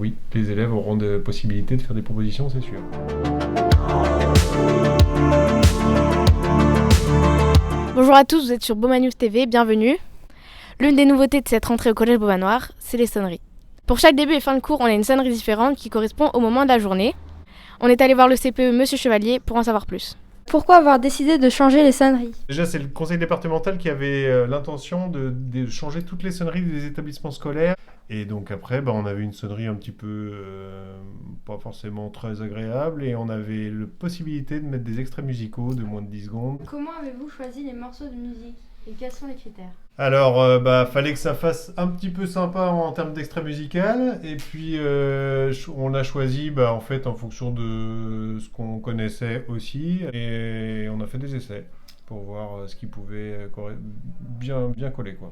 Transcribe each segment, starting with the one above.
Oui, les élèves auront de possibilités de faire des propositions, c'est sûr. Bonjour à tous, vous êtes sur Bauman News TV, bienvenue. L'une des nouveautés de cette rentrée au collège Beaumanoir, c'est les sonneries. Pour chaque début et fin de cours, on a une sonnerie différente qui correspond au moment de la journée. On est allé voir le CPE Monsieur Chevalier pour en savoir plus. Pourquoi avoir décidé de changer les sonneries ? Déjà, c'est le conseil départemental qui avait l'intention de changer toutes les sonneries des établissements scolaires. Et donc après, on avait une sonnerie un petit peu pas forcément très agréable et on avait la possibilité de mettre des extraits musicaux de moins de 10 secondes. Comment avez-vous choisi les morceaux de musique et quels sont les critères ? Alors, fallait que ça fasse un petit peu sympa en termes d'extrait musical. Et puis, on a choisi en fait en fonction de ce qu'on connaissait aussi. Et on a fait des essais pour voir ce qui pouvait bien coller, quoi.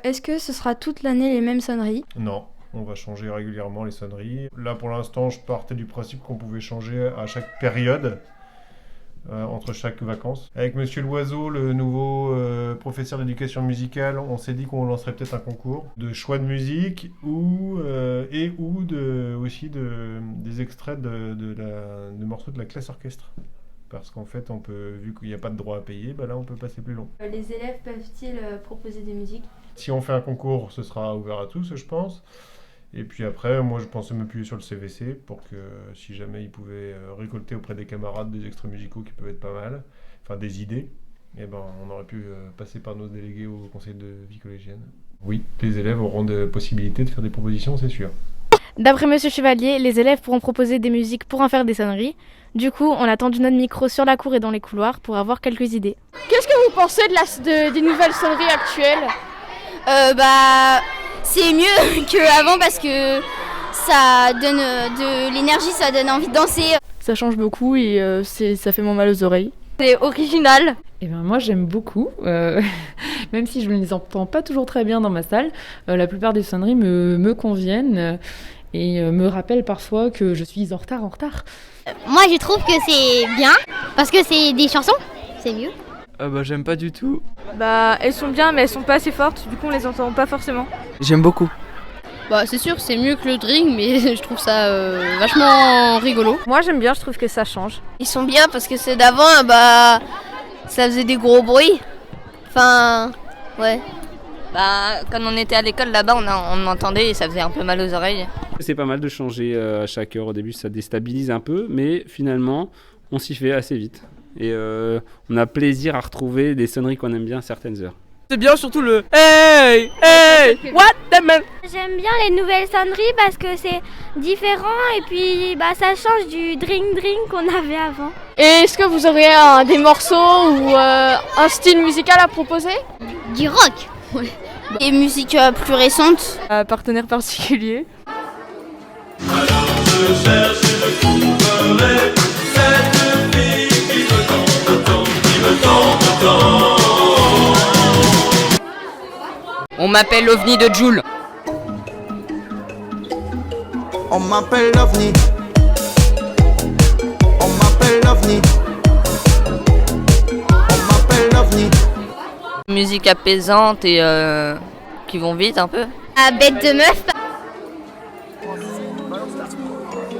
Est-ce que ce sera toute l'année les mêmes sonneries ? Non, on va changer régulièrement les sonneries. Là, pour l'instant, je partais du principe qu'on pouvait changer à chaque période, entre chaque vacances. Avec Monsieur Loiseau, le nouveau professeur d'éducation musicale, on s'est dit qu'on lancerait peut-être un concours de choix de musique aussi des extraits de morceaux de la classe orchestre. Parce qu'en fait, vu qu'il n'y a pas de droit à payer, là, on peut passer plus long. Les élèves peuvent-ils proposer des musiques ? Si on fait un concours, ce sera ouvert à tous, je pense. Et puis après, moi, je pensais m'appuyer sur le CVC pour que, si jamais ils pouvaient récolter auprès des camarades des extraits musicaux qui peuvent être pas mal, enfin des idées, on aurait pu passer par nos délégués au conseil de vie collégienne. Oui, les élèves auront de possibilités de faire des propositions, c'est sûr. D'après Monsieur Chevalier, les élèves pourront proposer des musiques pour en faire des sonneries. Du coup, on a tendu notre micro sur la cour et dans les couloirs pour avoir quelques idées. Qu'est-ce que vous pensez des nouvelles sonneries actuelles ? C'est mieux qu'avant parce que ça donne de l'énergie, ça donne envie de danser. Ça change beaucoup et ça fait moins mal aux oreilles. C'est original. Moi j'aime beaucoup, même si je ne les entends pas toujours très bien dans ma salle, la plupart des sonneries me conviennent et me rappellent parfois que je suis en retard. Moi je trouve que c'est bien parce que c'est des chansons, c'est mieux. J'aime pas du tout. Elles sont bien mais elles sont pas assez fortes, du coup on les entend pas forcément. J'aime beaucoup. C'est sûr, c'est mieux que le drink, mais je trouve ça vachement rigolo. Moi j'aime bien, je trouve que ça change. Ils sont bien parce que c'est d'avant, ça faisait des gros bruits. Enfin, ouais. Quand on était à l'école là-bas, on entendait et ça faisait un peu mal aux oreilles. C'est pas mal de changer à chaque heure. Au début, ça déstabilise un peu, mais finalement, on s'y fait assez vite. Et on a plaisir à retrouver des sonneries qu'on aime bien à certaines heures. C'est bien surtout le hey, what the man. J'aime bien les nouvelles sonneries parce que c'est différent et puis ça change du drink qu'on avait avant. Et est-ce que vous aurez des morceaux ou un style musical à proposer ? Du rock. Ouais. Des musiques plus récentes. Partenaire particulier. Alors je cherche une trouverai cette fille qui me tente tant. On m'appelle l'OVNI de Joule. On m'appelle l'OVNI. On m'appelle l'OVNI. On m'appelle l'OVNI. Musique apaisante et qui vont vite un peu. Bête de meuf.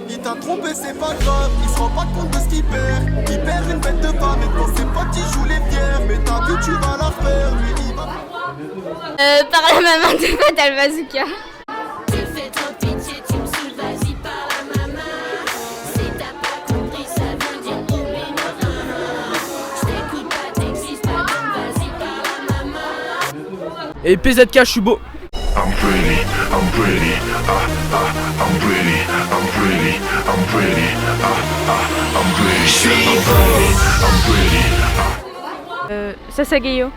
Il t'a trompé, c'est pas grave. Il se rend pas compte de ce qu'il perd. Il perd une bête de femme et dans ses potes il joue les pierres. Mais t'as vu, tu vas la faire. Lui, il va... Par la maman de Fatal Bazooka. Tu fais trop pitié, tu me saoules, vas-y par la maman. Si t'as pas compris, ça veut dire oh mais je t'écoute pas, t'existes pas, donc vas-y par la maman. Et PZK, je suis beau. I'm pretty, I'm pretty. Sasageyo.